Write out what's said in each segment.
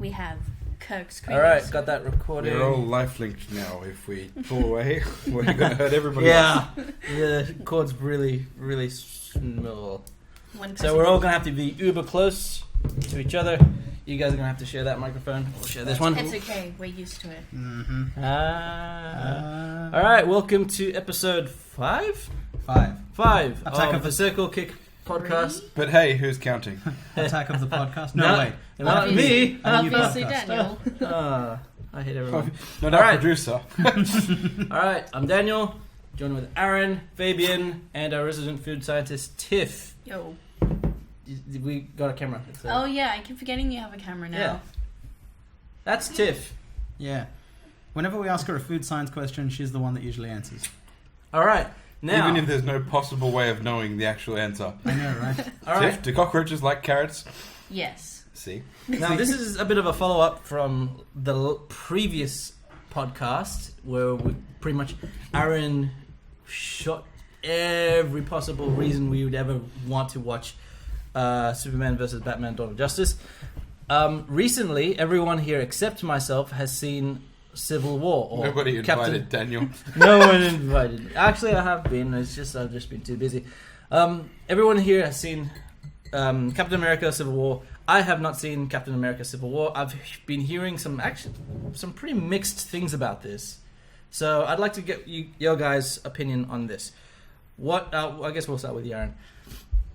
we have Kirk's All right, got that recording. We're all life linked now. If we pull away, we're going to hurt everybody. Yeah, the cord's really, really small. So we're all going to have to be uber close to each other. You guys are going to have to share that microphone. We'll share this one. It's okay. We're used to it. Mm-hmm. All right, welcome to episode 5? 5 Attack of the Circle Kick podcast. But hey, who's counting? Attack of the podcast? No way. Not me. Obviously, Daniel. I hate everyone. Not our producer. All right, I'm Daniel, joined with Aaron, Fabian, and our resident food scientist, Tiff. Yo. We got a camera. Oh yeah, I keep forgetting you have a camera now. Yeah. That's Tiff. Yeah. Whenever we ask her a food science question, she's the one that usually answers. All right. Now, even if there's no possible way of knowing the actual answer. I know, right? All Tiff, right. do cockroaches like carrots? Yes. See? Now, this is a bit of a follow-up from the previous podcast where we pretty much Aaron shot every possible reason we would ever want to watch Superman vs. Batman Dawn of Justice. Recently, everyone here except myself has seen Civil War. Or Nobody invited Daniel. No one invited me. Actually, I have been. It's just I've just been too busy. Everyone here has seen Captain America Civil War. I have not seen Captain America Civil War. I've been hearing some pretty mixed things about this. So I'd like to get your guys' opinion on this. I guess we'll start with you, Aaron.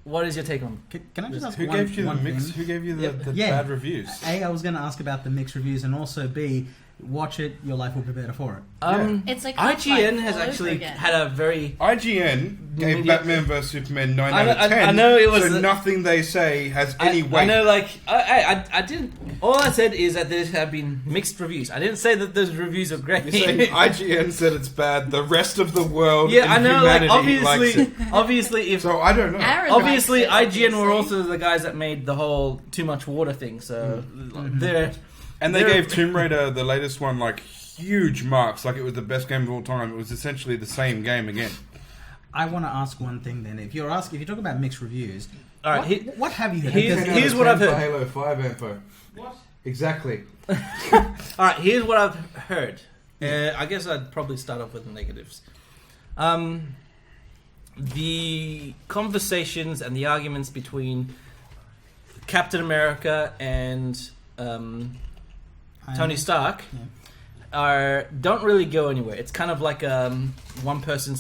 What is your take on? Can I just ask Who gave you the bad reviews? A, I was going to ask about the mixed reviews, and also B, watch it, your life will be better for it. It's like IGN has actually had a very... IGN gave Batman vs Superman 9 out of 10. I know it was... So nothing they say has any weight. I know, like... I didn't... All I said is that there have been mixed reviews. I didn't say that those reviews are great. You're saying IGN said it's bad. The rest of the world yeah, and I know, humanity like, likes it. obviously, if... So, I don't know. Aaron obviously, likes it, IGN were also the guys that made the whole too much water thing, so... They're... And they gave Tomb Raider, the latest one, like, huge marks. Like, it was the best game of all time. It was essentially the same game again. I want to ask one thing then. If you talk about mixed reviews, all right, what have you heard? Here's what I've heard. Halo 5 info. What? Exactly. All right, here's what I've heard. I guess I'd probably start off with the negatives. The conversations and the arguments between Captain America and Tony Stark don't really go anywhere. It's kind of like one person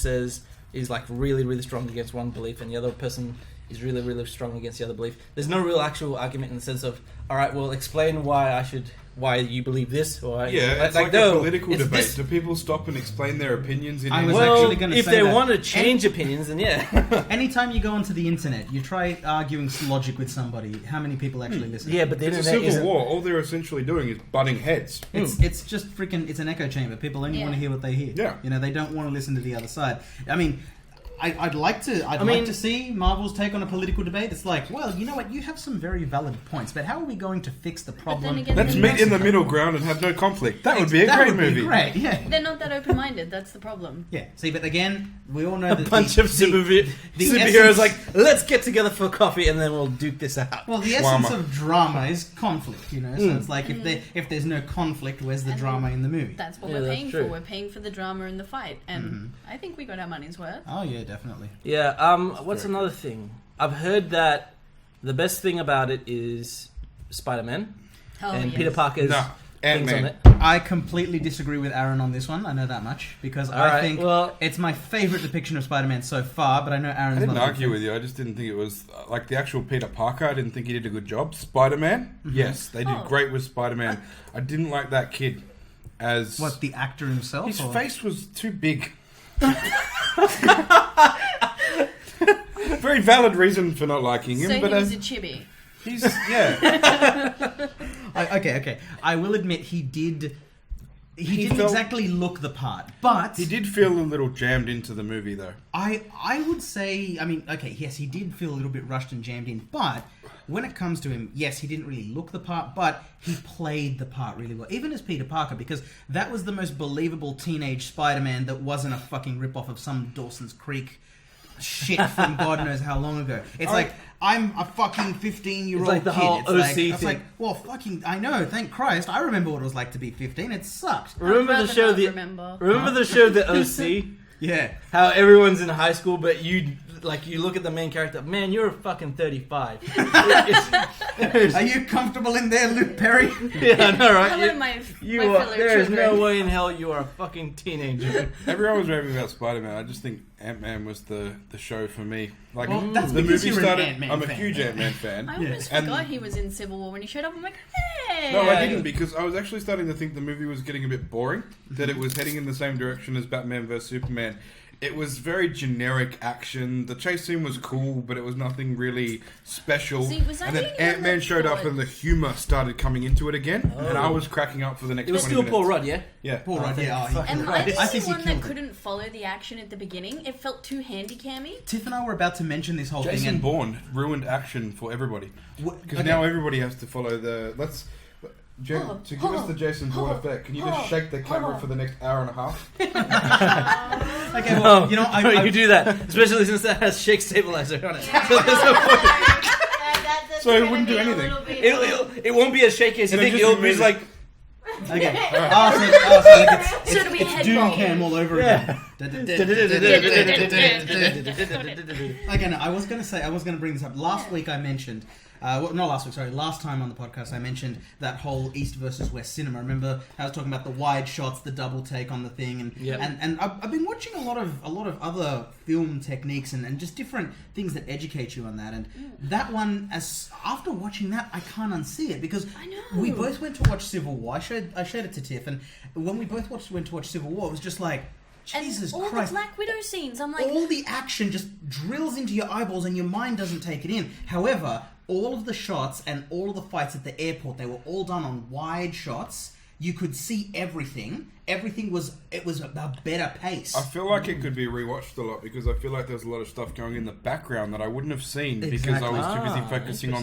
is like really, really strong against one belief, and the other person is really, really strong against the other belief. There's no real actual argument in the sense of, all right, well, explain why you believe this. Or it's like a political debate. This. Do people stop and explain their opinions? If they want to change opinions, then yeah. Anytime you go onto the internet, you try arguing logic with somebody, how many people actually listen? Yeah, but the internet is a civil war. All they're essentially doing is butting heads. It's just freaking. It's an echo chamber. People only want to hear what they hear. Yeah, they don't want to listen to the other side. I mean. I'd like to see Marvel's take on a political debate. It's like, well, you know what? You have some very valid points, but how are we going to fix the problem? Let's meet in the middle ground and have no conflict. That would be a great movie. Great, yeah. They're not that open-minded. That's the problem. Yeah. See, but again, we all know that a bunch of superheroes like, let's get together for coffee and then we'll duke this out. Well, the essence of drama is conflict, So it's like if there's no conflict, where's the drama in the movie? That's what we're paying for. We're paying for the drama in the fight, and I think we got our money's worth. Oh yeah. Definitely. Yeah, what's another thing? I've heard that the best thing about it is Spider-Man and Peter Parker's things on it. I completely disagree with Aaron on this one. I know that much because I think it's my favourite depiction of Spider-Man so far, but I know Aaron's not... I didn't argue with you. I just didn't think it was... like the actual Peter Parker, I didn't think he did a good job. Spider-Man? Yes, they did great with Spider-Man. I didn't like that kid as... What, the actor himself? His face was too big. Very valid reason for not liking him. So but he was a chibi. He's Okay. I will admit he didn't exactly look the part, but he did feel a little jammed into the movie, though. I would say, I mean, okay, yes, he did feel a little bit rushed and jammed in, but when it comes to him, yes, he didn't really look the part, but he played the part really well, even as Peter Parker, because that was the most believable teenage Spider-Man that wasn't a fucking rip-off of some Dawson's Creek shit from God knows how long ago. It's like, I'm a fucking 15-year-old It's like the kid. whole It's OC like, thing. It's like, well, fucking, I know, thank Christ. I remember what it was like to be 15. It sucked. Remember the show remember the show The OC? Yeah. How everyone's in high school, but you look at the main character. Man, you're fucking 35. Are you comfortable in there, Luke Perry? Yeah, I know, right? Hello, my fellow There is children. no way in hell you are a fucking teenager. Everyone was raving about Spider-Man. I just think Ant-Man was the show for me. Like, Well, that's the because movie you're an started. Ant-Man I'm a fan. huge Ant-Man fan. I almost And- forgot he was in Civil War when he showed up. I'm like, hey! No, I didn't, because I was actually starting to think the movie was getting a bit boring. That it was heading in the same direction as Batman vs Superman. It was very generic action. The chase scene was cool, but it was nothing really special. See, was I and then the only one Ant-Man that showed up thought- and the humour started coming into it again. And I was cracking up for the next It was 20 still minutes. Paul Rudd, yeah? Yeah. Paul Rudd, yeah. he Fucking Am killed I it. the I only think he one that killed it. couldn't follow the action at the beginning? It felt too handy-cammy. Tiff and I were about to mention this whole thing. Jason And Bourne ruined action for everybody. Because now everybody has to follow the... Jen, to give us the Jason Bourne effect, can you just shake the camera for the next hour and a half? okay, well, you know, you could do that, especially since that has shake stabilizer on it. So there's no point. So it wouldn't do anything. It won't be as shaky as you It'll think. just It'll be be like... Okay. So like So it'll be it's Doom headbang. Cam all over Yeah. again. Okay, no, I was going to bring this up. Last week I mentioned, last time on the podcast I mentioned that whole East versus West cinema. Remember I was talking about the wide shots, the double take on the thing, and I've been watching a lot of other film techniques and just different things that educate you on that. And that one, after watching that, I can't unsee it because I know. we both went to watch Civil War. I showed it to Tiff, and when we both went to watch Civil War, it was just like, Jesus and all Christ. the Black Widow scenes, I'm like, All the action just drills into your eyeballs and your mind doesn't take it in. However, all of the shots and all of the fights at the airport, they were all done on wide shots. You could see everything. It was a better pace. I feel like it could be rewatched a lot because I feel like there's a lot of stuff going in the background that I wouldn't have seen because I Exactly. was too busy focusing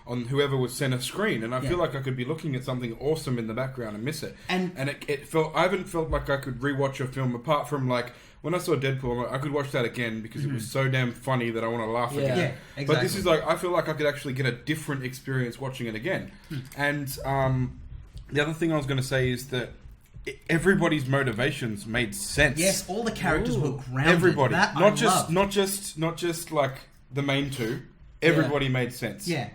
on whoever was center screen, and I feel like I could be looking at something awesome in the background and miss it. And it felt, I haven't felt like I could rewatch a film apart from like when I saw Deadpool. I'm like, I could watch that again because it was so damn funny that I want to laugh again. Yeah, exactly. But this is like, I feel like I could actually get a different experience watching it again. And the other thing I was going to say is that everybody's motivations made sense. Yes, all the characters were grounded. Everybody, That I not loved. just like the main two. Everybody made sense. Yeah.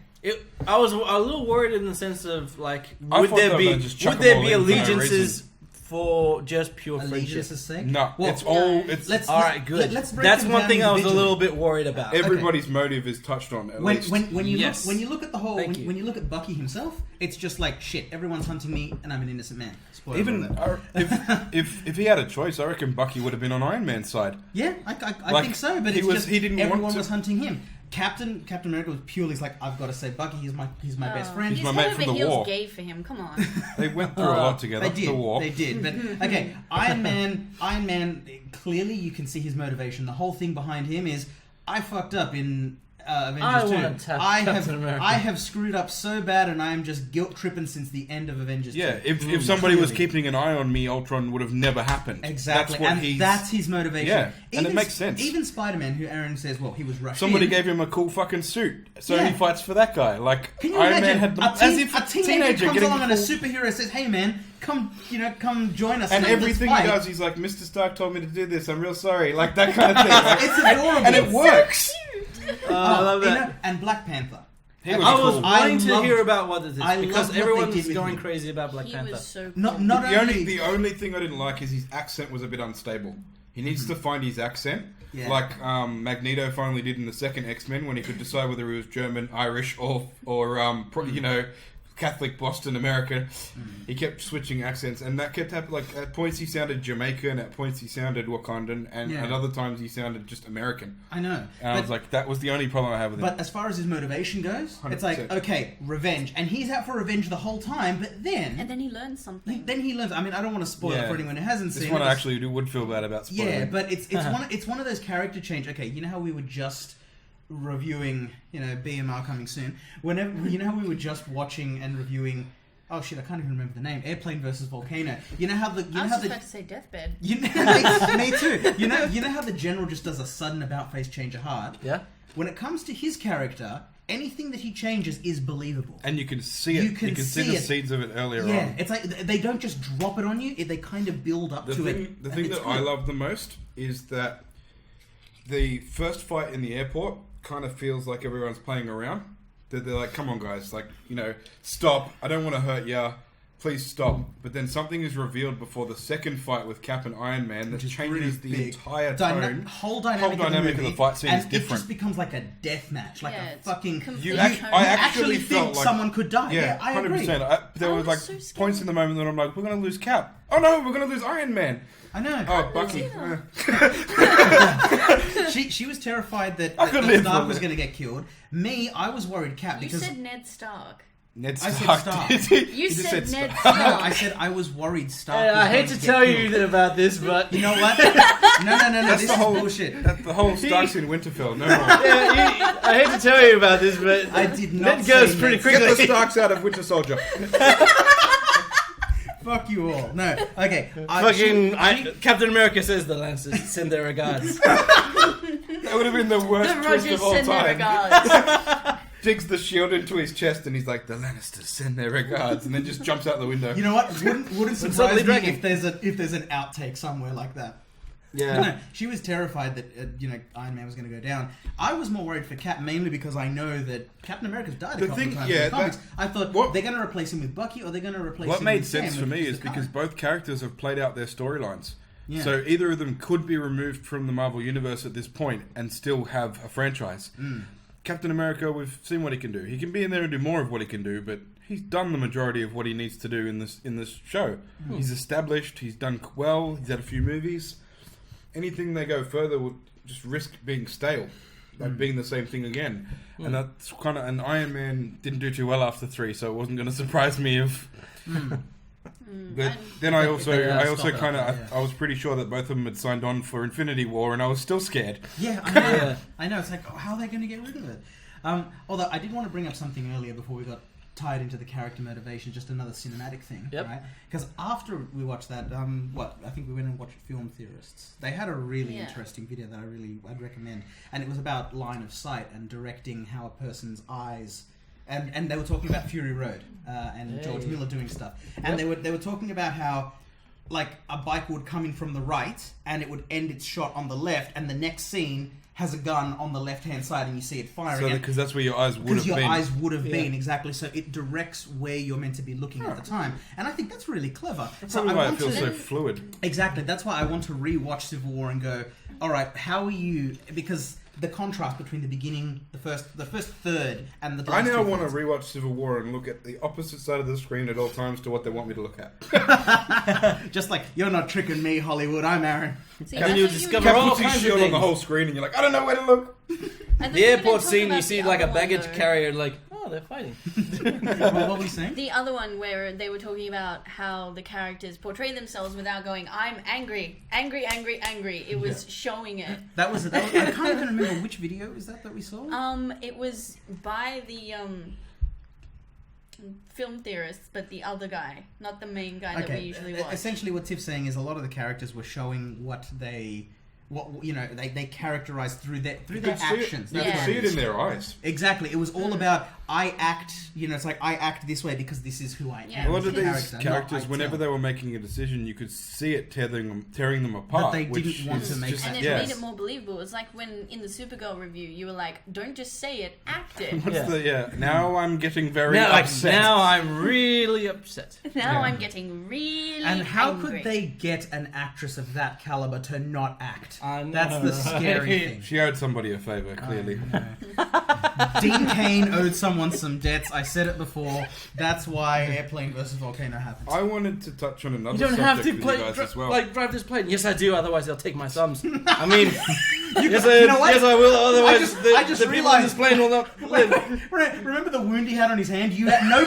I was a little worried in the sense of like, I would thought there they were be gonna just chuck would there them be all in for no allegiances reason. for just pure friendship? Allegiance's sake? No, Well, it's all. It's let's- All right, good. let's break That's them one down thing I was a individually. little bit worried about. everybody's motive is touched on. At least. When you Yes. look at the whole Thank you. when you look at Bucky himself, it's just like shit. Everyone's hunting me, and I'm an innocent man. Spoiler Even alert. if he had a choice, I reckon Bucky would have been on Iron Man's side. Yeah, I Like, think so, but he it's was- just he didn't want everyone to- was hunting him. Captain America was purely like, I've got to save Bucky. He's my best friend. He's my He's mate head from over the heels war. gay for him. Come on. They went through a lot together. They did. The war. They did. But okay, Iron Man. Clearly, you can see his motivation. The whole thing behind him is, I fucked up in Avengers 2. wanna tap Captain America. I have screwed up so bad, and I am just guilt tripping since the end of Avengers 2. Yeah, if somebody was Clearly. keeping an eye on me, Ultron would have never happened. Exactly, That's what and he's. that's his motivation. Yeah, and it makes sense. Even Spider-Man, who Aaron says, well, he was rushed Somebody in. gave him a cool fucking suit, so Yeah. he fights for that guy. Like Can you Iron imagine Man had the, a as if a teenager comes getting along and a full- superhero says, "Hey man, come join us." and let's everything he fight." does, he's like, "Mr. Stark told me to do this. I'm real sorry." Like that kind of thing. Like, It's adorable. and it works. I love you that. know, and Black Panther. He was I was cool. wanting to loved- hear about what this is I loved because what they everyone's did with going him. crazy about Black He Panther. was so cool. Not The only thing I didn't like is his accent was a bit unstable. He needs to find his accent, Yeah. like Magneto finally did in the second X-Men when he could decide whether he was German, Irish, or Catholic Boston American. He kept switching accents, and that kept happening. Like at points he sounded Jamaican, at points he sounded Wakandan, and Yeah. at other times he sounded just American. I know. And I was like, that was the only problem I have with him. But as far as his motivation goes, it's like, 100%. okay, revenge, and he's out for revenge the whole time. But And then then he learned something. he learns. I mean, I don't want to spoil it Yeah. for anyone who hasn't This seen one it. I actually would feel bad about spoiling. Yeah, but it's one of those character change. Okay, you know how we were just reviewing, BMR coming soon. Whenever you know how we were just watching and reviewing Oh shit! I can't even remember the name. Airplane versus Volcano. You know how the I was just about to say Deathbed. Me too. You know how the general just does a sudden about-face change of heart. Yeah. When it comes to his character, anything that he changes is believable. And you can see it. You can see the seeds of it earlier on. Yeah, it's like they don't just drop it on you; they kind of build up to it. The thing that I love the most is that the first fight in the airport kind of feels like everyone's playing around. They're like, "Come on, guys! Like, stop! I don't want to hurt ya. Please stop." But then something is revealed before the second fight with Cap and Iron Man that changes the entire tone. Whole dynamic of the fight scene is different. It just becomes like a death match, like a fucking. I actually felt think like someone could die. Yeah, I 100%. Agree. There were like so points in the moment that I'm like, we're going to lose Cap. Oh no, we're going to lose Iron Man. I know. Oh, Bucky. She was terrified that Stark was going to get killed. Me, I was worried Cap because... You said Ned Stark. Ned Stark. I said Stark. You said Ned Stark. No, I said I was worried Stark was I hate to tell you about this, but... You know what? No, this is bullshit. That's the whole Stark's in Winterfell. No more. I hate to tell you about this, but... I did not Ned goes pretty quickly. Get the Starks out of Winter Soldier. Fuck you all. No, okay. Captain America says the Lancers send their regards. That would have been the worst twist of all time. Digs the shield into his chest and he's like, the Lannisters send their regards, and then just jumps out the window. You know what? Wouldn't surprise me if there's an outtake somewhere like that. Yeah. No, she was terrified that Iron Man was going to go down. I was more worried for Cap, mainly because I know that Captain America's died a couple of times in the comics. I thought they're going to replace him with Bucky, or they're going to replace him with Sam. What made sense for me is because both characters have played out their storylines. Yeah. So either of them could be removed from the Marvel Universe at this point and still have a franchise. Captain America, we've seen what he can do. He can be in there and do more of what he can do, but he's done the majority of what he needs to do in this show. He's established. He's done well. He's had a few movies. Anything they go further would just risk being stale, like being the same thing again. And that's kind of. And Iron Man didn't do too well after 3, so it wasn't going to surprise me if. But then I was pretty sure that both of them had signed on for Infinity War, and I was still scared. Yeah, I know. I know. It's like, how are they going to get rid of it? Although I did want to bring up something earlier before we got tied into the character motivation, just another cinematic thing, right? Because after we watched that, I think we went and watched Film Theorists. They had a really interesting video that I'd recommend, and it was about line of sight and directing how a person's eyes. And they were talking about Fury Road and George Miller doing stuff, and they were talking about how like a bike would come in from the right and it would end its shot on the left, and the next scene has a gun on the left-hand side and you see it firing. So because that's where your eyes would have been. Because your eyes would have been, exactly. So it directs where you're meant to be looking at the time. And I think that's really clever. That's probably why it feels so fluid. Exactly. That's why I want to re-watch Civil War and go, all right, how are you... Because the contrast between the beginning, the first third, and the last I now want to rewatch Civil War and look at the opposite side of the screen at all times to what they want me to look at. Just like, you're not tricking me, Hollywood, I'm Aaron. See, and you discover Cap all puts his kinds of shield things. on the whole screen and you're like, I don't know where to look. The airport scene, you see like a baggage carrier, like, oh, they're fighting. What were we saying? The other one where they were talking about how the characters portray themselves without going, I'm angry. It was showing it. That was I can't even remember which video is that we saw. It was by the Film Theorists, but the other guy, not the main guy that we usually watch. Essentially, what Tiff's saying is a lot of the characters were showing what they characterize through their actions. You can see it in their eyes. Exactly. It was all about I act. It's like I act this way because this is who I am. A lot of these characters, whenever they were making a decision, you could see it tearing them apart. But they didn't want to make. And it made it more believable. It's like when in the Supergirl review, you were like, "Don't just say it, act it." Now I'm getting very upset. Now I'm really upset. I'm getting really. And how angry. could they get an actress of that caliber to not act? I know, That's the scary thing. She owed somebody a favour, clearly. Dean Cain owed someone some debts. I said it before. That's why Airplane versus Volcano happens. I wanted to touch on another You don't subject have to with you guys as well. drive this plane. Yes, I do. Otherwise, they'll take my thumbs. I mean, yes, I will. Otherwise, I just the people on this plane will not live. Remember the wound he had on his hand? You at no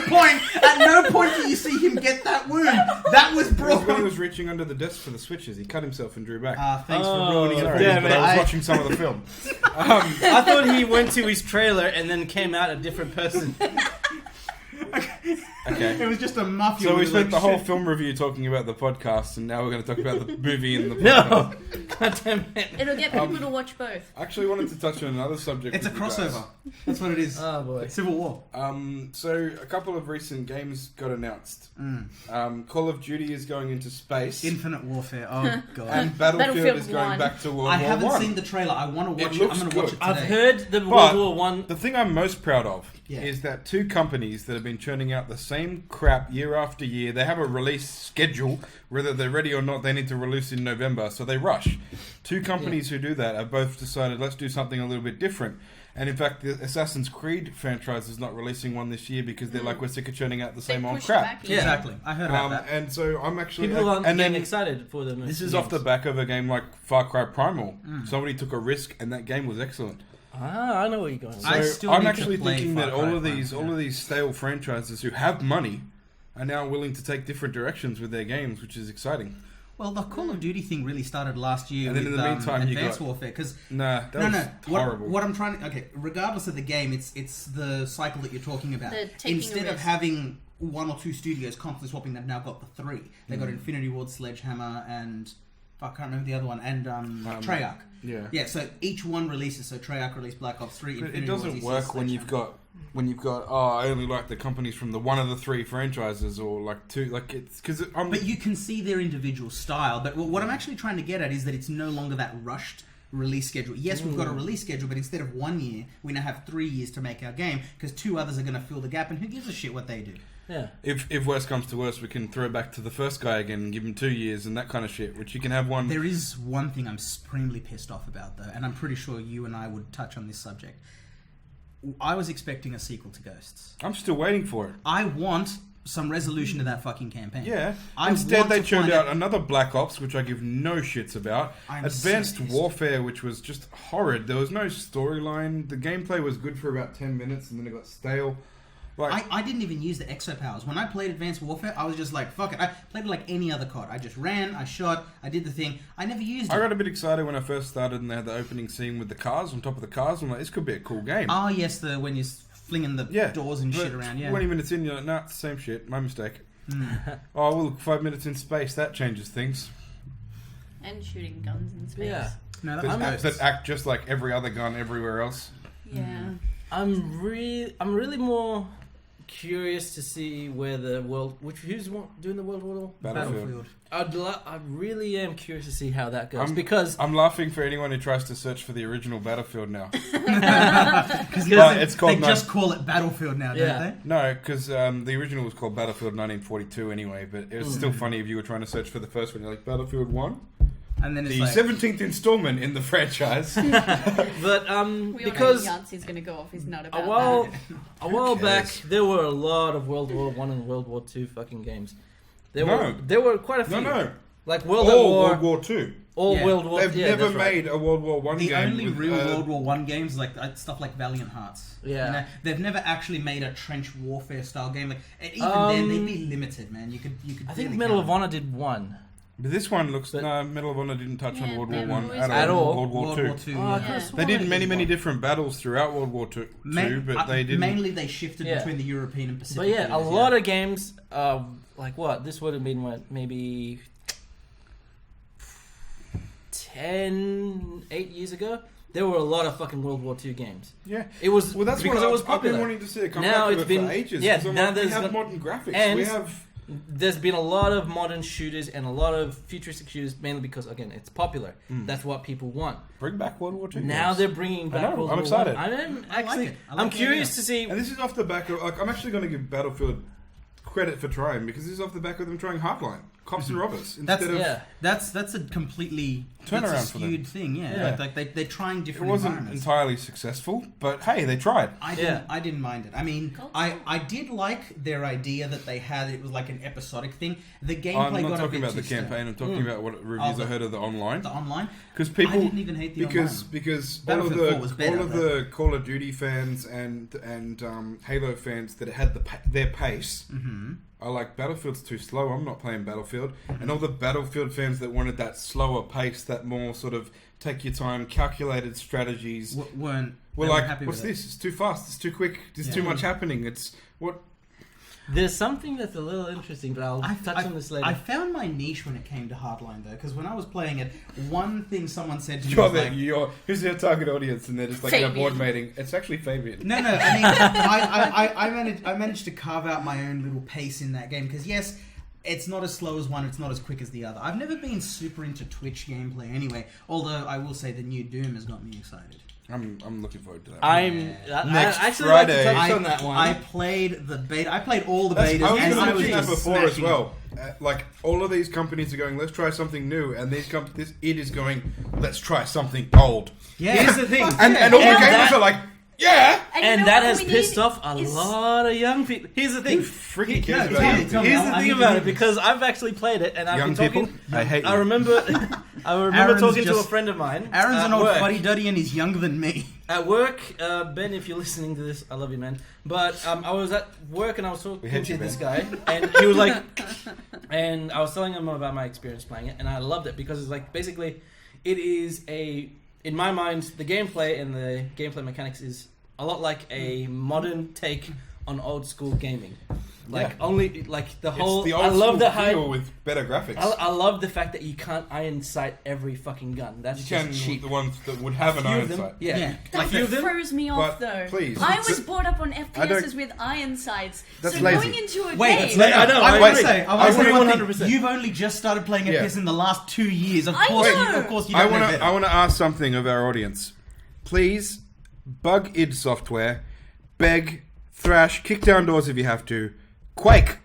point do you see him get that wound. That was brought. When he was reaching under the desk for the switches, he cut himself and drew back. Thanks for ruining it for me. Yeah, but I was watching some of the film. I thought he went to his trailer and then came out a different person. Okay. It was just a mafia. So we with, spent like, the whole shit. film review talking about the podcast, and now we're going to talk about the movie and the podcast. No! God damn it. It'll get people to watch both. I actually wanted to touch on another subject. It's a with you guys. crossover. That's what it is. Oh, boy. It's Civil War. So a couple of recent games got announced. Call of Duty is going into space. Infinite Warfare. Oh, God. And Battlefield is 1. going back to World War I haven't One. seen the trailer. I want to watch it. looks I'm going to watch good. it today. I've heard the But World War One. the thing I'm most proud of Yeah. is that two companies that have been churning out the same crap year after year, they have a release schedule. Whether they're ready or not, they need to release in November, so they rush. Two companies who do that have both decided, let's do something a little bit different. And in fact, the Assassin's Creed franchise is not releasing one this year because they're like, we're sick of churning out the same old crap. Yeah. Exactly. I heard about that. And so I'm actually... People aren't and getting then excited for them. this is off the back of a game like Far Cry Primal. Somebody took a risk and that game was excellent. Ah, I know where you're going. So I still I'm need actually to play thinking Far that Cry all of these stale franchises who have money are now willing to take different directions with their games, which is exciting. Well, the Call of Duty thing really started last year And then with in the meantime, you Advanced got- Warfare. Because Nah, that was horrible. What I'm trying to... Okay, regardless of the game, it's the cycle that you're talking about. The taking a Instead of risk. having one or two studios constantly swapping, they've now got the three. They've got Infinity Ward, Sledgehammer, and... I can't remember the other one. And Treyarch. Yeah. Yeah, so each one releases. So Treyarch released Black Ops 3. But Infinity it doesn't Ward, work when you've got I only like the companies from the one of the three franchises or like two, like it's because But you can see their individual style. But what I'm actually trying to get at is that it's no longer that rushed release schedule. Yes, we've got a release schedule, but instead of 1 year, we now have 3 years to make our game because two others are going to fill the gap, and who gives a shit what they do? Yeah. if worse comes to worse, we can throw back to the first guy again and give him 2 years and that kind of shit, which you can have one. There is one thing I'm supremely pissed off about, though, and I'm pretty sure you and I would touch on this subject. I was expecting a sequel to Ghosts. I'm still waiting for it. I want some resolution to that fucking campaign. Yeah. I Instead, want they to churned find out another Black Ops, which I give no shits about. I'm Advanced so pissed. Warfare, which was just horrid. There was no storyline. The gameplay was good for about 10 minutes, and then it got stale. Like, I didn't even use the exo powers. When I played Advanced Warfare, I was just like, fuck it. I played it like any other COD. I just ran, I shot, I did the thing. I never used it. I got a bit excited when I first started and they had the opening scene with the cars on top of the cars. I'm like, this could be a cool game. Oh, yes, when you're flinging the doors and but shit around, yeah. 20 minutes in, you're like, nah, it's the same shit. My mistake. Oh, well, look, 5 minutes in space, that changes things. And shooting guns in space. Yeah. No, That act just like every other gun everywhere else. Yeah. I'm really more curious to see where the world... Who's doing the World War? Battlefield. I really am curious to see how that goes because I'm laughing for anyone who tries to search for the original Battlefield now. Because it's called they just call it Battlefield now, don't they? No, because the original was called Battlefield 1942 anyway, but it was still funny if you were trying to search for the first one. You're like, Battlefield 1? And then it's The like... 17th installment in the franchise. but We all because know Yancey's going to go off his nut about a while back cares? there were a lot of World War One and World War Two fucking games. There were quite a few. No. Like World All War World War 2. All Yeah. World War. They've yeah, never that's right. made a World War 1 The game. only with, real World War One games, like stuff like Valiant Hearts. Yeah. You know, they've never actually made a trench warfare style game. Like, and even then, they'd be limited, man. You could. I think barely Medal of count. Honor did one. But this one looks... But- No, Medal of Honor didn't touch on Yeah, World War they've 1 always at At all. all. World War 2. Oh, I Yeah. could've sworn They did it many, did many one. different battles throughout World War 2, but they didn't... Mainly, they shifted Yeah. between the European and Pacific. But yeah, a theaters, lot of games. Like what? This would have been what? Maybe 8 years ago. There were a lot of fucking World War II games. Yeah. It was Well, that's because what it was I've popular. been wanting to see it come Now back it's to been- for ages. yeah, 'cause I'm now like, we there's have got- modern graphics. and- We have... There's been a lot of modern shooters and a lot of futuristic shooters, mainly because again it's popular. That's what people want. Bring back World War 2 Now games. they're bringing back. know, World I'm War excited. I. I'm I like actually. it. I like I'm the curious idea. to see. And this is off the back of... Like, I'm actually going to give Battlefield credit for trying, because this is off the back of them trying Hardline. Cops and robbers. That's Instead of... yeah. That's a completely Turnaround that's a for them. skewed thing. Yeah, Yeah. Like they're trying It different wasn't environments. entirely successful, but hey, they tried. I didn't mind it. I mean, Cool. I did like their idea that they had. It was like an episodic thing. The gameplay I'm got not a talking bit about the too stale. campaign. I'm talking about what reviews Oh, I heard of the online. The online. Because people, I didn't even hate the online. because Battlefield 4 was better, all of the Call of Duty fans and Halo fans that had their pace are like, Battlefield's too slow. I'm not playing Battlefield. And all the Battlefield fans that wanted that slower pace, that more sort of take your time, calculated strategies, Weren't were they like, happy what's with it. this? It's too fast. It's too quick. There's too much happening. It's what. There's something that's a little interesting, but I'll touch on this later. I found my niche when it came to Hardline, though, because when I was playing it, one thing someone said to me was like... who's your target audience? And they're just like in a board meeting. It's actually Fabian. No, I mean, I managed to carve out my own little pace in that game, because yes, it's not as slow as one, it's not as quick as the other. I've never been super into Twitch gameplay anyway, although I will say the new Doom has got me excited. I'm looking forward to that. Next actually Friday. Like to touch on that one. I played the beta. I played all the betas. I was and going to mention that before as well. It. Like all of these companies are going, let's try something new, and it is going, let's try something old. Yeah, here's the thing, and all the gamers are like, yeah, and that has pissed off a lot of young people. Here's the thing, freaking kids. Here's the thing about it, because I've actually played it, and I've young been talking. People, I hate. I remember Aaron's talking to a friend of mine. Aaron's an old fuddy duddy, and he's younger than me. At work, Ben, if you're listening to this, I love you, man. But I was at work and I was talking to this guy, and he was like, and I was telling him about my experience playing it, and I loved it because it's like basically, it is in my mind, the gameplay and the gameplay mechanics is a lot like a modern take on old school gaming. Like only like the whole. It's the old I love school the hype feel with better graphics. I love the fact that you can't iron sight every fucking gun. That's you just cheap. The ones that would have an iron sight. Yeah. That throws me off, though. Please. I was brought up on FPSs with iron sights. That's so lazy. going into a Wait, game... I know. I agree. I agree 100%. You've only just started playing FPS in the last 2 years. Of course, you I don't want know to. better. I want to ask something of our audience. Please, bug id Software, beg, thrash, kick down doors if you have to. Quake.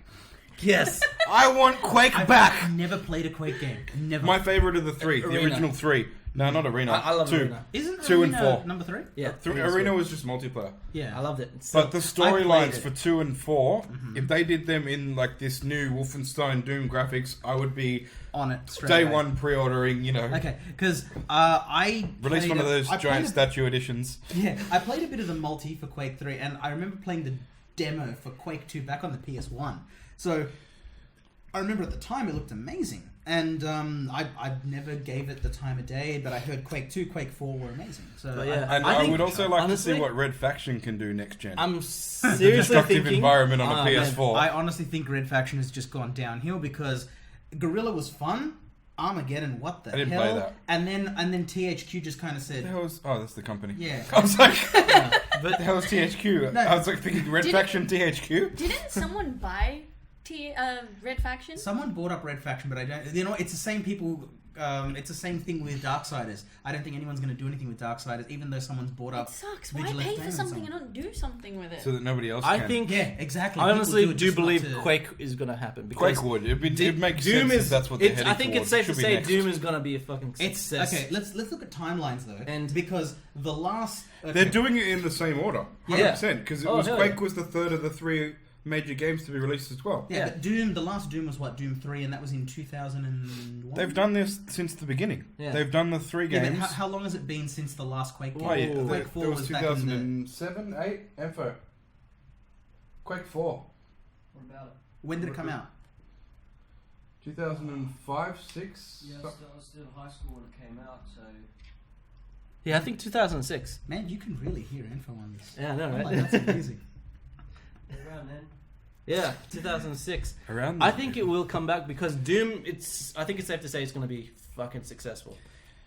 Yes. I want Quake back. I've never played a Quake game. Never. My favorite of the three, the Arena. original three. No, not Arena. I love 2. Arena. Isn't 2 and Arena 4. number 3? Yeah. Arena was just multiplayer. Yeah, I loved it. But the I storylines played for it. 2 and 4, if they did them in like this new Wolfenstein Doom graphics, I would be on it straight day away. one pre-ordering. Okay, because I release one of those giant statue editions. Yeah, I played a bit of the multi for Quake 3, and I remember playing the demo for Quake 2 back on the PS1. So I remember at the time it looked amazing, and I never gave it the time of day, but I heard Quake 2, Quake 4 were amazing. So And I would also like to see what Red Faction can do next gen. I'm seriously Destructive thinking environment on a PS4. I honestly think Red Faction has just gone downhill because Guerrilla was fun. Armageddon, what the hell? I didn't play that. And then THQ just kind of said, that's the company. yeah. I was like, but the hell is THQ? No. I was like thinking Red Faction THQ. Didn't someone buy Red Faction? Someone bought up Red Faction, but I don't. You know, it's the same people. It's the same thing with Darksiders. I don't think anyone's going to do anything with Darksiders, even though someone's bought up. It sucks. Why Vigilante pay for something and not do something with it? So that nobody else I can. think. Yeah, exactly. I honestly People do just not believe to- Quake is going to happen. Because Quake would. It makes Doom sense is. if that's what they're heading I think it's safe to towards. It should say be next. Doom is going to be a fucking It's success. okay. Let's look at timelines though, And- because the last They're doing it in the same order, 100%. Because hell Quake yeah. was the third of the 3 major games to be released as well. Yeah, Yeah. but Doom. The last Doom was what, Doom 3, and that was in 2001. They've done this since the beginning. Yeah. They've done the 3 Yeah, games. but how long has it been since the last Quake game? Oh, yeah. Quake 4 There was was back in the. 2007, 8, Info. Quake 4. What about it? When did it come out? 2005, 6? Yeah, I was still in high school when it came out, so... Yeah, I think 2006. Man, you can really hear info on this. Yeah, I know, I'm right? like, that's amazing. Around then. Yeah, 2006. Around I then. think it will come back because Doom. I think it's safe to say it's going to be fucking successful.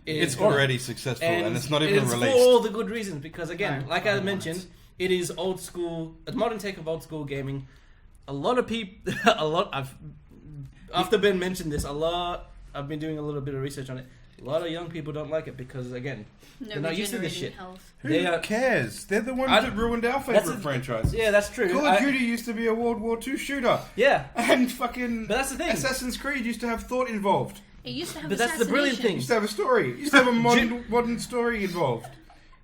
It's already successful, and it's not even it's released. for all the good reasons. Because again, I like I want mentioned, it. it is old school, a modern take of old school gaming. A lot of people, after Ben mentioned this, I've been doing a little bit of research on it. A lot of young people don't like it because again, they're not used to this shit. Health. Who cares? They're the ones that ruined our favorite franchise. Yeah, that's true. Call of Duty used to be a World War II shooter. Yeah, And fucking but that's the thing. Assassin's Creed used to have thought involved. It used to have But that's the brilliant thing. It used to have a story. It used to have a modern story involved.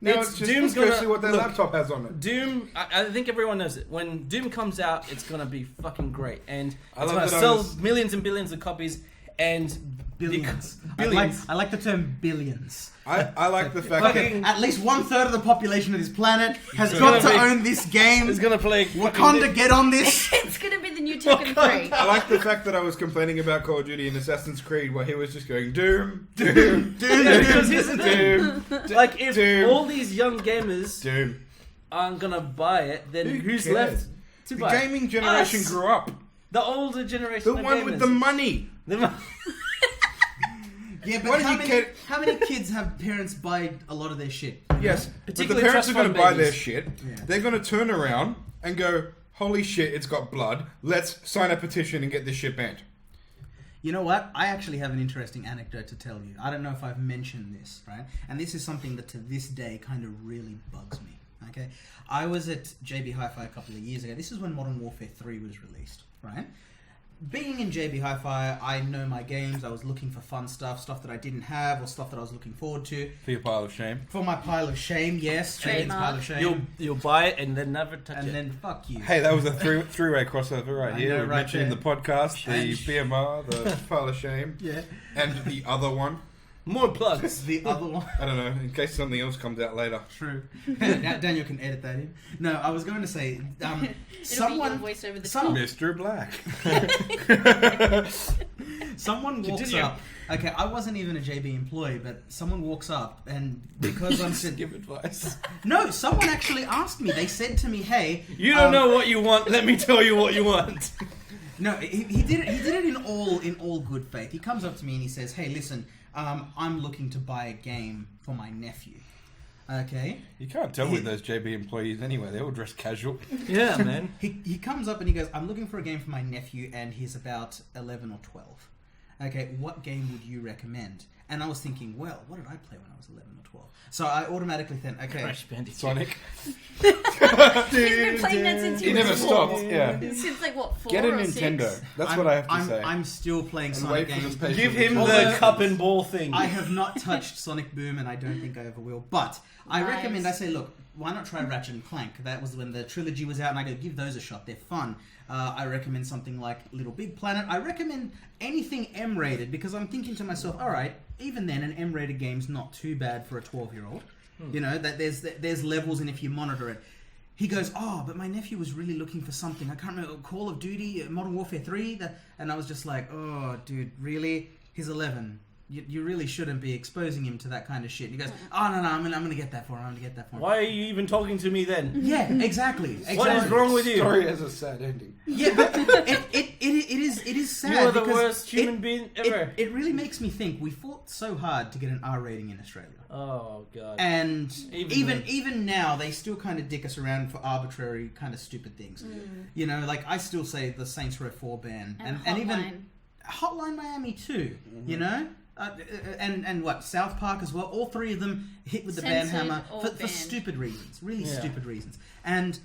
Now it's just Doom's let's go gonna- see what their look, laptop has on it. Doom, I think everyone knows it. When Doom comes out, it's gonna be fucking great, and I it's love gonna that I sell was- millions and billions of copies, and Billions. billions. I like the term billions. I like the fact Okay, that at least 1/3 of the population of this planet has It's got gonna to be- own this game. It's gonna play. Wakanda, get on this. It's gonna be the new Tekken 3. I like the fact that I was complaining about Call of Duty and Assassin's Creed, where he was just going Doom, Doom, Yeah, because here's the thing. Doom, Like, if Doom. all these young gamers Doom. aren't gonna buy it, then Who who's cares? left? to The buy. gaming generation Us. grew up. The older generation. The of one with gamers. the money. Yeah, Why but do you get- how many kids have parents buy a lot of their shit? Yes, but the Particularly parents are trust going to fund buy their babies. shit. Yeah. They're going to turn around and go, holy shit, it's got blood. Let's sign a petition and get this shit banned. You know what? I actually have an interesting anecdote to tell you. I don't know if I've mentioned this, right? And this is something that to this day kind of really bugs me. Okay, I was at JB Hi-Fi a couple of years ago. This is when Modern Warfare 3 was released, right? Being in JB Hi-Fi, I know my games. I was looking for fun stuff that I didn't have, or stuff that I was looking forward to. For your pile of shame. For my pile of shame, yes. Fabian's pile of shame. You'll buy it and then never touch and it. then fuck you. Hey, that was a three-way crossover right I here. know, We right mentioned in the there. podcast, the And- BMR, the pile of shame, Yeah. and the other one. More plugs. The other one. I don't know, in case something else comes out later. True. Daniel can edit that in. No, I was going to say, someone, voice over the some- top. Mr. Black. someone walks Continue. up. Okay, I wasn't even a JB employee, but someone walks up, and because I'm sitting, Give advice. no, someone actually asked me. They said to me, "Hey, You don't know what you want. Let me tell you what you want. No, he did it. He did it in all good faith. He comes up to me and he says, "Hey, listen, I'm looking to buy a game for my nephew." Okay. You can't tell with those JB employees anyway. They all dress casual. Yeah, man. He comes up and he goes, "I'm looking for a game for my nephew, and he's about 11 or 12. Okay, what game would you recommend?" And I was thinking, well, what did I play when I was 11 or 12? So I automatically think, okay, Crash Bandicoot. Sonic. He's been playing that since He never was stopped. four. Yeah. Since like what, 4 Get a or Nintendo. 6? That's what I have to I'm, say. I'm still playing And Sonic wait for games. them patiently. Give him Although- the cup and ball thing. I have not touched Sonic Boom, and I don't think I ever will. But I Nice. recommend. I say, look, why not try Ratchet and Clank? That was when the trilogy was out, and I go, give those a shot. They're fun. I recommend something like Little Big Planet. I recommend anything M-rated because I'm thinking to myself, all right, even then, an M-rated game's not too bad for a 12-year-old. You know that there's levels, and if you monitor it. He goes, oh, but my nephew was really looking for something. I can't remember, Call of Duty, Modern Warfare 3. And I was just like, oh, dude, really? He's 11. You really shouldn't be exposing him to that kind of shit. And he goes, oh, no, I'm going to get that for him. I'm going to get that for him. Why are you even talking to me then? Yeah, exactly. What is wrong with you? Story has a sad ending. Yeah, but it is sad. You are the because worst human being ever. It really makes me think we fought so hard to get an R rating in Australia. Oh, God. And Even even now, they still kind of dick us around for arbitrary kind of stupid things. You know, like I still say the Saints Row 4 ban, and even Hotline Miami too. You know, and what South Park as well. All three of them hit with the ban Censored hammer or for banned. stupid reasons, really Yeah. stupid reasons. And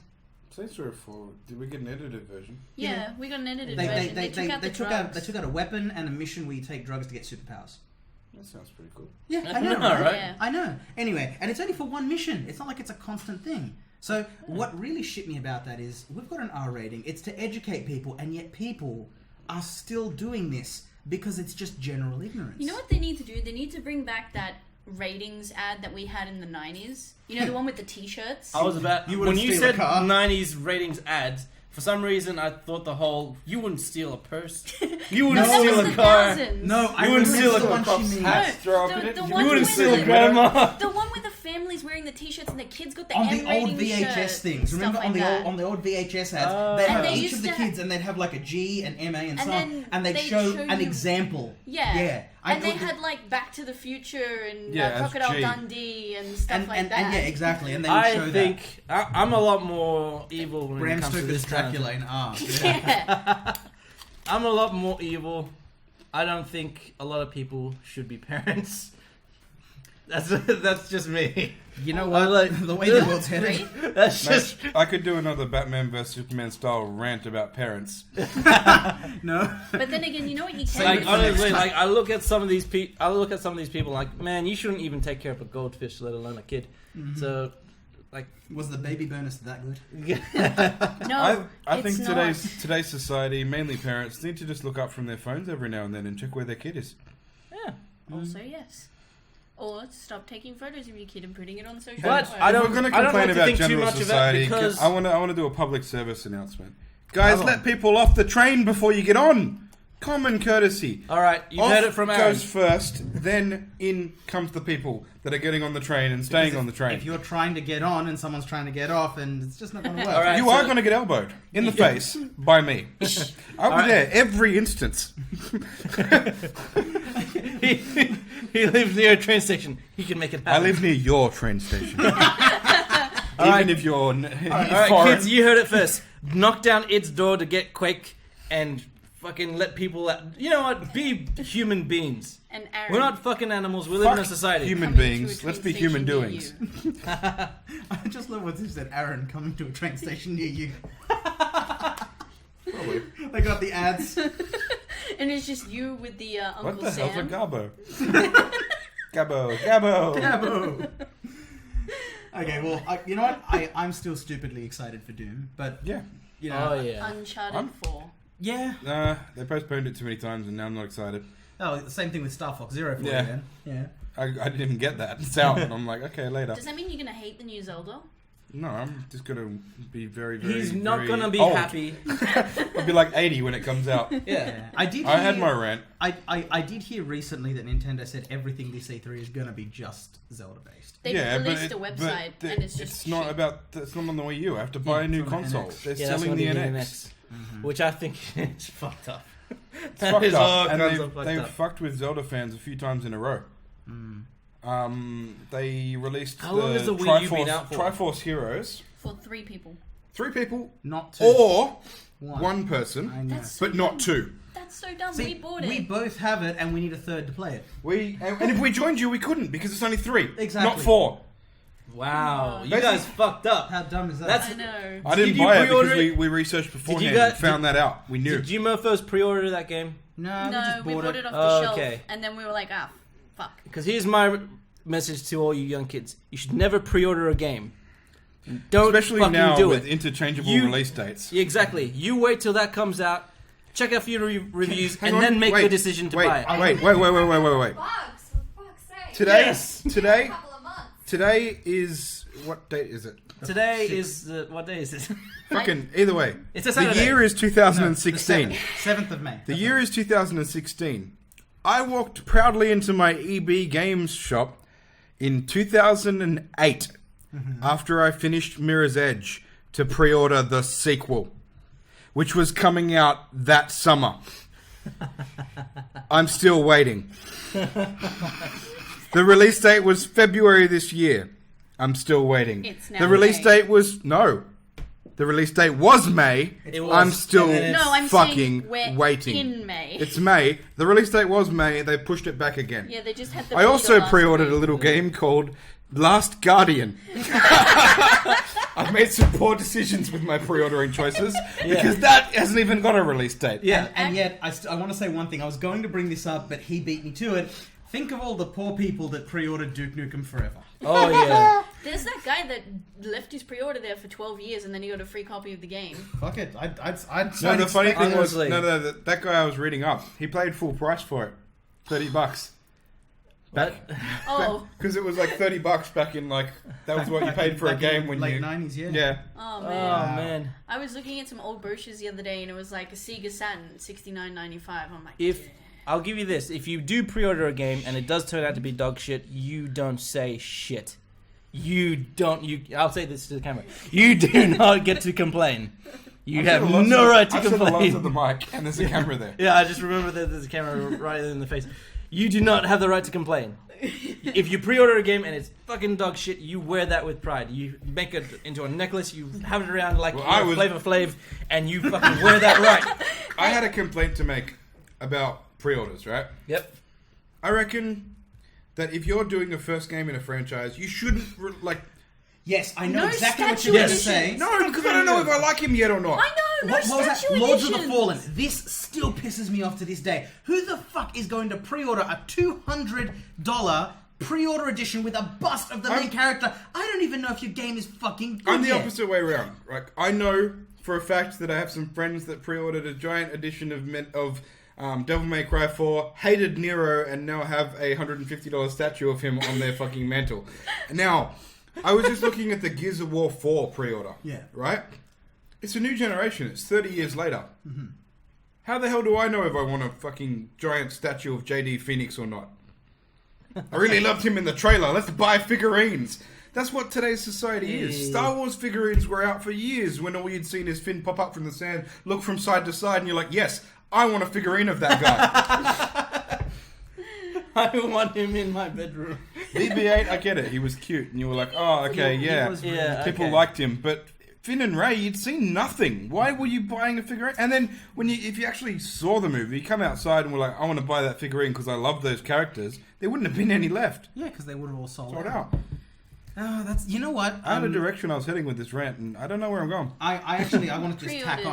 Saints Row 4, did we get an edited version? Yeah, we got an edited they version. They took out the drugs. they took out a weapon and a mission where you take drugs to get superpowers. That sounds pretty cool. Yeah, I know, know, right? right? Yeah. I know. Anyway, and it's only for one mission. It's not like it's a constant thing. So what really shit me about that is we've got an R rating. It's to educate people, and yet people are still doing this because it's just general ignorance. You know what they need to do? They need to bring back that ratings ad that we had in the 90s. You know, the one with the t-shirts? I was about... You when wouldn't you steal a said car. 90s ratings ads, for some reason I thought the whole... You wouldn't steal a purse. You No, wouldn't that steal was a the car. thousands. No, I You wouldn't remember steal the a one cop's she means. hat. No, Throw up in the it. one You You wouldn't with steal a the- grandma. The one with the families wearing the t-shirts and the kids got the On M the old rating VHS shirts, things, stuff remember like on the that. old VHS ads, Oh. they'd And have they each used of the to kids, and they'd have like a G, an MA, and so then on, and they'd they'd show show an you- example. Yeah. I And they thought had like Back to the Future and Yeah, as Crocodile G. Dundee and stuff like that. and yeah, exactly, and they would show I think I'm a lot more evil when Bram it comes to Stoker's this kind of Dracula in R. Yeah. I'm a lot more evil. I don't think a lot of people should be parents. That's just me. You know I what? like- The way the world's headed. Right? That's just I could do another Batman vs Superman style rant about parents. No. But then again, you know what you can like do? honestly, like I look at some of these people like, man, you shouldn't even take care of a goldfish, let alone a kid. So, like, Was the baby bonus that good? No, I it's think not. today's society, mainly parents, need to just look up from their phones every now and then and check where their kid is. yeah. Also, yes. Or stop taking photos of your kid and putting it on social But media. I don't- If we're going to I don't complain like to about think too general much of it society, because- I want to do a public service announcement. Guys, Come on. let people off the train before you get on. Common courtesy. All right, you heard it from Aaron. Goes first, then in comes the people that are getting on the train and staying on the train. If you're trying to get on and someone's trying to get off, and it's just not going to work. All right. You are going to get elbowed in the face by me. I'll be there every instance. He lives near a train station. He can make it happen. I live near your train station. Even if you're All right, foreign. kids, you heard it first. Knock down its door to get Quake and fucking let people out. You know what? Be human beings. And Aaron, We're not fucking animals. We live in a Fuck society. human coming to a beings. train Let's be station human near doings. you. I just love what you said, Aaron, coming to a train station near you. Probably. They got the ads. And it's just you with the Uncle What the Sam. hell's a Gabbo? Gabbo, Gabbo. Taboo. Okay, well, you know what? I'm still stupidly excited for Doom, but Yeah. you know, Oh, yeah. Uncharted 4. yeah. Nah, they postponed it too many times and now I'm not excited. Oh, the same thing with Star Fox Zero for Yeah. you then. Yeah. I didn't even get that. It's out and I'm like, okay, later. Does that mean you're going to hate the new Zelda? No, I'm just going to be very, very He's not very gonna be old. happy. I'll be like 80 when it comes out. Yeah. I did. I had hear- my rant. I did hear recently that Nintendo said everything this E3 is going to be just Zelda based. They released a website and it's just It's not shit. about. It's not on the Wii U. I have to buy a new it's on the console. NX. They're Yeah, that's selling the gonna be NX. which I think is fucked up. It's fucked is all up, and kinds of fucked they've up. fucked with Zelda fans a few times in a row. They released How long has the Wii U been out for? Triforce Heroes. For 3 people. 3 people Not two. or One. one person, I know. That's but not 2. That's so dumb. See, we bought it. we both have it, and we need a third to play it. And if we joined you, we couldn't because it's only 3, Exactly. not 4. Wow. You Basically- guys fucked up. How dumb is that? That's- I know. I didn't Did you buy it pre-order because it? we researched beforehand guys- and found that out. We knew. Did you mofos pre-order that game? no, we No, just we bought bought it. it off the shelf. Okay. And then we were like, fuck. Because here's my message to all you young kids. You should never pre-order a game. Don't Especially fucking now do with it. interchangeable You- release dates. Exactly. You wait till that comes out, check a few reviews, Hang and on, then make wait, the decision to wait, buy it. Wait. Bugs, for fuck's sake. Today, Yes. today, A couple of months. today is what date is it? Today is what day is it? Fucking either way. It's a The Saturday. year is 2016. 7th of May. The year is 2016. I walked proudly into my EB Games shop in 2008 after I finished Mirror's Edge to pre-order the sequel, which was coming out that summer. I'm still waiting. The release date was February this year. I'm still waiting. It's now The release May. date was The release date was May. It was. I'm still And No, I'm fucking saying we're waiting. in May. It's May. The release date was May. They pushed it back again. Yeah, they just had the I also beta last pre-ordered a week. little game called Last Guardian. I've made some poor decisions with my pre-ordering choices because that hasn't even got a release date. Yeah. And yet, I want to say one thing. I was going to bring this up, but he beat me to it. Think of all the poor people that pre-ordered Duke Nukem Forever. Oh yeah. There's that guy that left his pre-order there for 12 years and then he got a free copy of the game. Fuck it. I'd No, the funny thing was, Honestly. that guy I was reading up, he paid full price for it, $30. But Oh, Because it was like $30 back in that was what you paid for a game when late you 90s, yeah. yeah. oh oh man. man. I was looking at some old brochures the other day and it was like a Sega Saturn, $69.95. I'm like, If I'll give you this, if you do pre-order a game and it does turn out to be dog shit, you don't say shit. I'll say this to the camera. You do not get to complain. You have no right to I said a lot complain. to the mic, and there's a camera there. Yeah, I just remember that there's a camera right in the face. You do not have the right to complain. If you pre-order a game and it's fucking dog shit, you wear that with pride. You make it into a necklace, you have it around like Well, Flavor Flav, and you fucking wear that right. I had a complaint to make about pre-orders, right? Yep. I reckon that if you're doing a first game in a franchise, you shouldn't Yes, I know No exactly what statue you're going to editions. say. No, because I don't know if I like him yet or not. I know, no What was that? statue Lords of the editions. Fallen. This still pisses me off to this day. Who the fuck is going to pre-order a $200 pre-order edition with a bust of the main character? I don't even know if your game is fucking good I'm the yet. opposite way around. Like I know for a fact that I have some friends that pre-ordered a giant edition of Devil May Cry 4, hated Nero, and now have a $150 statue of him on their fucking mantle. Now, I was just looking at the Gears of War 4 pre-order. Yeah. Right? It's a new generation. It's 30 years later. How the hell do I know if I want a fucking giant statue of JD Phoenix or not? I really loved him in the trailer. Let's buy figurines. That's what today's society is. Star Wars figurines were out for years when all you'd seen is Finn pop up from the sand, look from side to side, and you're like, yes, I want a figurine of that guy. I want him in my bedroom. BB-8, I get it. He was cute. And you were like, oh, okay, yeah. People liked him. But Finn and Rey, you'd seen nothing. Why were you buying a figurine? And then if you actually saw the movie, you come outside and were like, I want to buy that figurine because I love those characters, there wouldn't have been any left. Yeah, because they would have all sold out. Oh, that's... You know what? I had a direction I was heading with this rant, and I don't know where I'm going. I want to just tack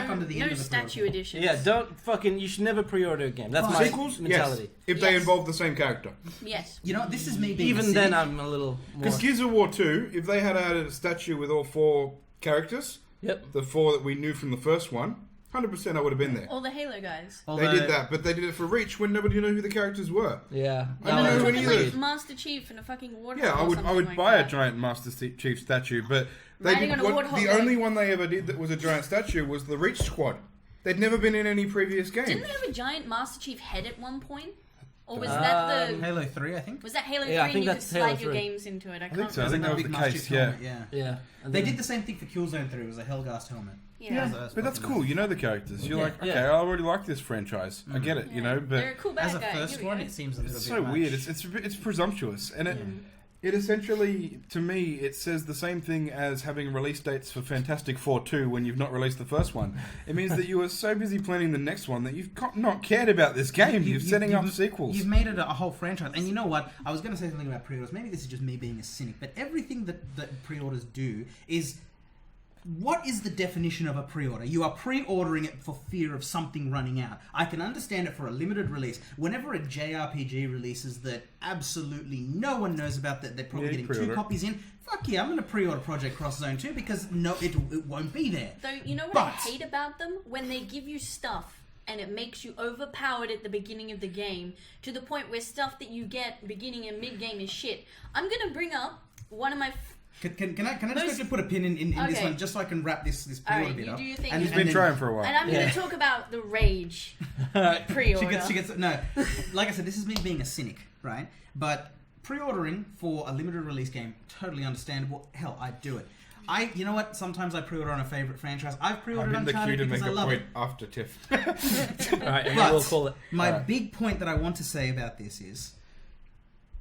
onto the end of the statue editions. Yeah, you should never pre-order a game. That's my sequels? mentality. Yes, if they involve the same character. Yes. You know, this is me being Even then, I'm a little more... Because Gears of War 2, if they had added a statue with all 4 characters, the 4 that we knew from the first one, 100% I would have been there. All the Halo guys. They did that, but they did it for Reach when nobody knew who the characters were. Yeah. I don't know any of those. Master Chief and a fucking warthog. Yeah, I would buy a giant Master Chief statue, but they did the only one they ever did that was a giant statue was the Reach Squad. They'd never been in any previous game. Didn't they have a giant Master Chief head at one point? Or was that the... Halo 3, I think? Was that Halo 3 I think and you could that's slide Halo your 3. games into it? I think so. I can't think that was the case, yeah. They did the same thing for Killzone 3. It was a Hellgast helmet. Yeah. But that's cool. You know the characters. You're like, okay, I already like this franchise. I get it, you know. But they're a cool bad as a guy. first one, it seems a little bit so much. weird. It's presumptuous, and it essentially, to me, it says the same thing as having release dates for Fantastic Four 2 when you've not released the first one. It means that you are so busy planning the next one that you've not cared about this game. You're setting up sequels. You've made it a whole franchise. And you know what? I was going to say something about pre-orders. Maybe this is just me being a cynic, but everything that pre-orders do is... What is the definition of a pre-order? You are pre-ordering it for fear of something running out. I can understand it for a limited release. Whenever a JRPG releases that absolutely no one knows about, that they're probably getting 2 copies in, fuck yeah, I'm going to pre-order Project Cross Zone 2 because it won't be there. Though, you know what I hate about them? When they give you stuff and it makes you overpowered at the beginning of the game to the point where stuff that you get beginning and mid-game is shit. I'm going to bring up one of my... Can I just quickly put a pin in this one just so I can wrap this pre-order bit up? And he's been trying for a while. And I'm going to talk about the Rage pre-order. She gets no. Like I said, this is me being a cynic, right? But pre-ordering for a limited release game, totally understandable. Hell, I'd do it. You know what? Sometimes I pre-order on a favorite franchise. I've pre-ordered Uncharted because I love it. After Tiff. Alright, and we'll call it. My big point that I want to say about this is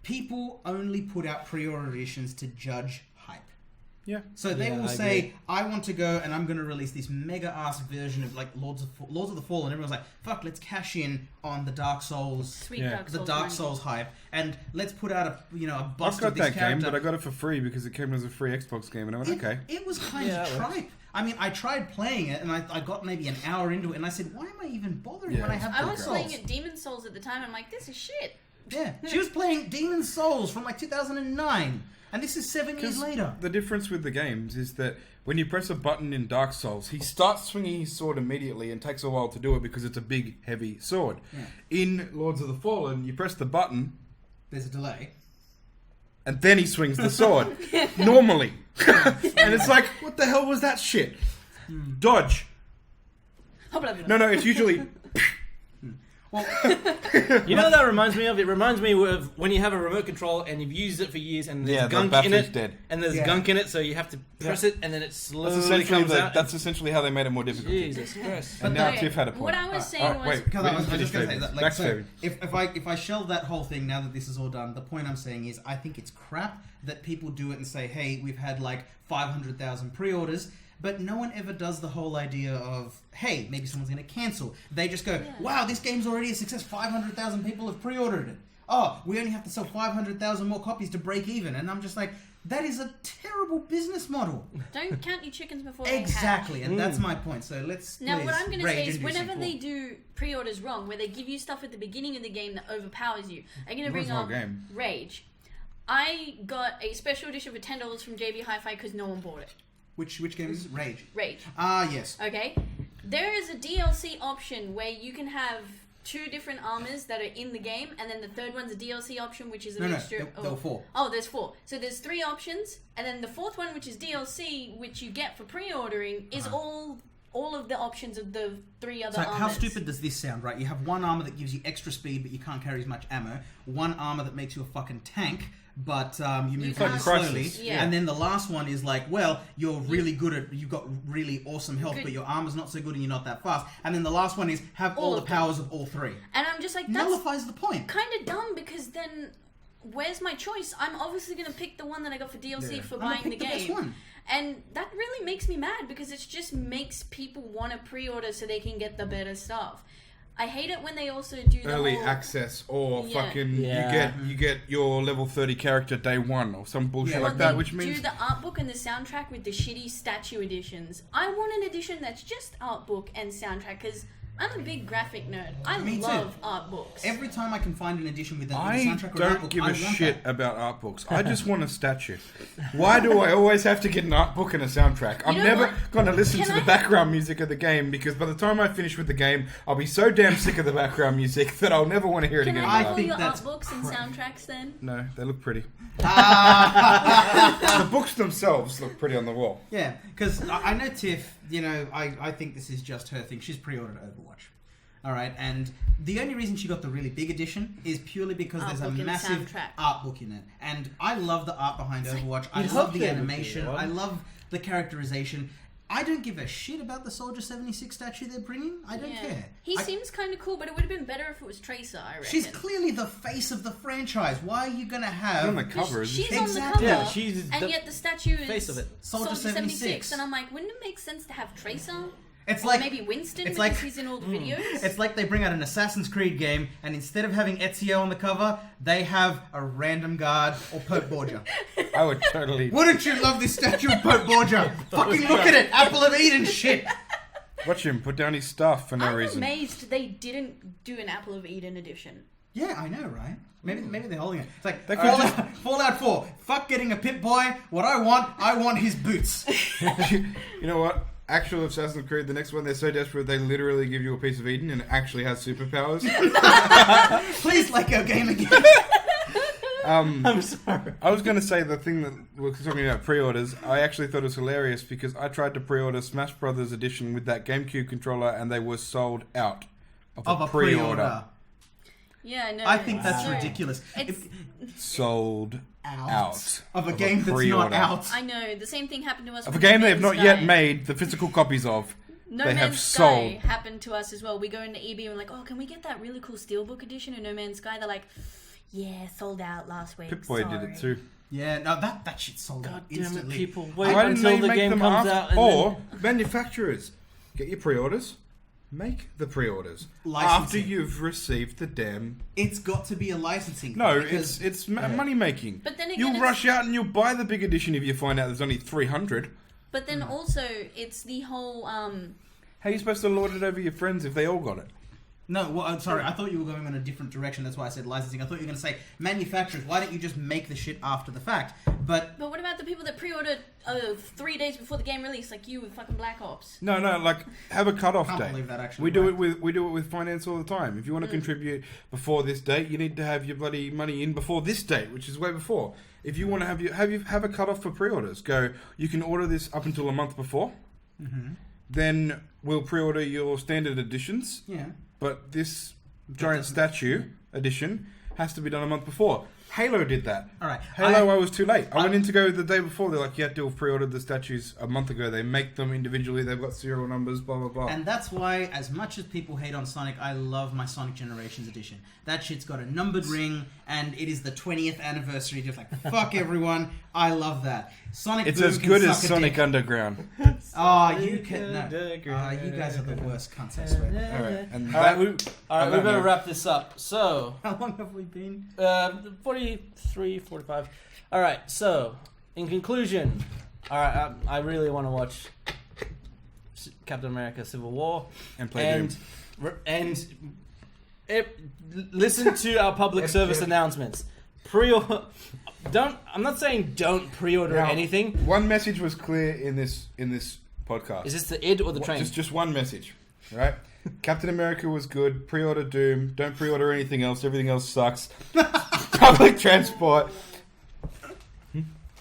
people only put out pre-order editions to judge hype. Yeah. So they will say, I want to go and I'm going to release this mega-ass version of like Lords of the Fallen. Everyone's like, fuck, let's cash in on the Dark Souls, Dark Souls hype, and let's put out a bust of this character. I've got that game, but I got it for free because it came as a free Xbox game, and I went, okay. It was kind of tripe. I mean, I tried playing it, and I got maybe an hour into it, and I said, why am I even bothering when I have Dark Souls? I was playing at Demon's Souls at the time, and I'm like, this is shit. Yeah, she was playing Demon's Souls from like 2009. And this is 7 years later. The difference with the games is that when you press a button in Dark Souls, he starts swinging his sword immediately and takes a while to do it because it's a big, heavy sword. Yeah. In Lords of the Fallen, you press the button. There's a delay. And then he swings the sword. Normally. And it's like, what the hell was that shit? Dodge. No, it's usually... Well, you know what that reminds me of? It reminds me of when you have a remote control and you've used it for years and there's gunk in it. Dead. And there's gunk in it, so you have to press it and then it slowly comes out. That's essentially how they made it more difficult. Jesus Christ. And now Tiff had a point. What I was saying was... Because I was just going to say that. Like, so if I shelve that whole thing now that this is all done, the point I'm saying is I think it's crap that people do it and say, hey, we've had like 500,000 pre-orders. But no one ever does the whole idea of, hey, maybe someone's going to cancel. They just go, wow, this game's already a success. 500,000 people have pre-ordered it. Oh, we only have to sell 500,000 more copies to break even. And I'm just like, that is a terrible business model. Don't count your chickens before they hatch. Exactly, and that's my point. So let's Now, what I'm going to say is whenever they do pre-orders wrong, where they give you stuff at the beginning of the game that overpowers you, I'm going to bring up Rage. I got a special edition for $10 from JB Hi-Fi because no one bought it. Which game is it? Rage? Rage. Ah, yes. Okay. There is a DLC option where you can have 2 different armors that are in the game, and then the third one's a DLC option, which is a mixture. There were 4. Oh, there's 4. So there's 3 options, and then the 4th one, which is DLC, which you get for pre-ordering, is all all of the options of the 3 other So armors. how stupid does this sound, right? You have one armor that gives you extra speed, but you can't carry as much ammo. One armor that makes you a fucking tank, but you move can't- really slowly. Yeah. And then the last one is like, well, you're really good at, you've got really awesome health, but your armor's not so good and you're not that fast. And then the last one is have all the of them. powers of all 3. And I'm just like, that's Nullifies the point. kind of dumb because then where's my choice? I'm obviously going to pick the one that I got for DLC for I'm gonna buying the pick the best game. one. And that really makes me mad because it just makes people want to pre-order so they can get the better stuff. I hate it when they also do the Early whole... access or Yeah. fucking Yeah. you get your level 30 character day 1 or some bullshit Yeah. like Well, that, they which means do the art book and the soundtrack with the shitty statue editions. I want an edition that's just art book and soundtrack because I'm a big graphic nerd. I Me too. love art books. Every time I can find an edition with a I soundtrack or an art don't book, give I a want shit that. about art books. I just want a statue. Why do I always have to get an art book and a soundtrack? I'm know never what? going to listen Can to the I- background music of the game because by the time I finish with the game, I'll be so damn sick of the background music that I'll never want to hear it Can again. I in my have life. all think your that's art books and soundtracks then? No, they look pretty. Ah. The books themselves look pretty on the wall. Yeah, because I know Tiff, you know, I think this is just her thing. She's pre-ordered Overwatch. All right, and the only reason she got the really big edition is purely because Art there's a book and massive soundtrack. art book in it. And I love the art behind Overwatch. I you'd love hope the they would animation. do one. I love the characterization. I don't give a shit about the Soldier 76 statue they're bringing. I don't care. He I- seems kind of cool, but it would have been better if it was Tracer, I reckon. She's clearly the face of the franchise. Why are you going to have... On the cover, isn't She's she? on Exactly. the cover, Yeah, she's and the yet the statue is face of it. Soldier 76. And I'm like, wouldn't it make sense to have Tracer? It's Or like... maybe Winston it's because like- he's in all the videos. It's like they bring out an Assassin's Creed game, and instead of having Ezio on the cover, they have a random guard or Pope Borgia. I would totally... Wouldn't you love this statue of Pope Borgia? Fucking look at it! Apple of Eden shit! Watch him put down his stuff for no I'm reason. amazed they didn't do an Apple of Eden edition. Yeah, I know, right? Maybe they're holding it. It's like, They could Fallout 4, fuck getting a Pip Boy, what I want his boots. You know what? Actual Assassin's Creed, the next one, they're so desperate they literally give you a piece of Eden and it actually has superpowers. Please let go game again. I'm sorry. I was going to say the thing that we're talking about pre-orders. I actually thought it was hilarious because I tried to pre-order Smash Brothers Edition with that GameCube controller and they were sold out Of a pre-order. Yeah, no. I think that's so- ridiculous. It's, Sold out. Of a game that's not pre-order. out. I know, the same thing happened to us Of a with game No they have Man's not yet Sky. made the physical copies of. No they Man's have Sky sold. happened to us as well. We go into EB and we're like, oh, can we get that really cool Steelbook edition of No Man's Sky? They're like, yeah, sold out last week. Pip-Boy did Sorry. it too. Yeah, no, that shit sold God out damn it, instantly. people. Wait Why didn't until they the make game them comes after? out. And Or manufacturers, get your pre-orders. Make the pre-orders Licensing. after you've received the damn. It's got to be a licensing. No, thing, because it's money making. But then again, You'll it's- rush out and you'll buy the big edition if you find out there's only 300. But then also, it's the whole, How are you supposed to lord it over your friends if they all got it? No, well, I'm sorry. I thought you were going in a different direction. That's why I said licensing. I thought you were going to say manufacturers. Why don't you just make the shit after the fact? But But what about the people that pre-ordered 3 days before the game release, like you with fucking Black Ops? No, like have a cutoff Can't date. believe that actually we do worked. it with finance all the time. If you want to contribute before this date, you need to have your bloody money in before this date, which is way before. If you want to have a cutoff for pre-orders, you can order this up until a month before. Mm-hmm. Then we'll pre-order your standard editions. Yeah. But this giant statue edition has to be done a month before. Halo did that. All right. Halo, I was too late. I went in to go the day before. They're like, you had to have pre-ordered the statues a month ago. They make them individually. They've got serial numbers, blah, blah, blah. And that's why, as much as people hate on Sonic, I love my Sonic Generations edition. That shit's got a numbered ring, and it is the 20th anniversary. Just like, fuck everyone. I love that. Sonic It's Boom as can good as suck a Sonic dick. Underground. Oh, you can. No. You guys are the worst cunts, I swear. All right. And All right, that, we better wrap this up. So, How long have we been? 43, 45. All right, so, in conclusion, all right, I really want to watch Captain America Civil War. and play Doom. Listen to our public service announcements. I'm not saying don't pre-order Now, anything. One message was clear in this podcast. Is this the id or the train? Just one message, right? Captain America was good. Pre-order Doom. Don't pre-order anything else. Everything else sucks. Public transport.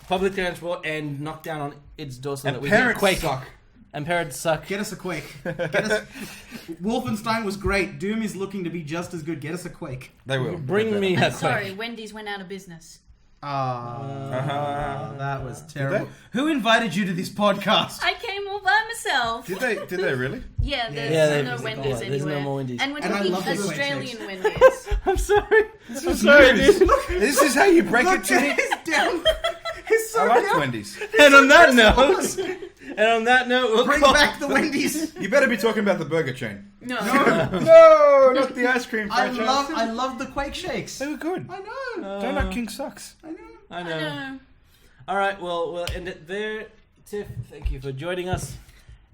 Public transport and knock down on id's door so And that we get parents Quake. suck. and parrots suck. Get us a Quake. Wolfenstein was great. Doom is looking to be just as good. Get us a Quake. They will. Bring me a Quake. Sorry, Wendy's went out of business. That was terrible. Who invited you to this podcast? I came all by myself. Did they really? Yeah, there's no Wendy's anywhere. There's no more Wendy's. And we're talking Australian Wendy's. I'm sorry. I'm sorry, dude. This is how you break it to me. He's so I like down. Wendy's. And on that note, we'll Bring back the Wendy's. You better be talking about the burger chain. No. No, not the ice cream franchise. I love the Quake shakes. They were good. I know. Don't like King Sucks. I know. I know. All right, well, we'll end it there. Tiff, thank you for joining us.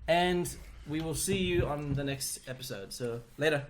And we will see you on the next episode. So, later.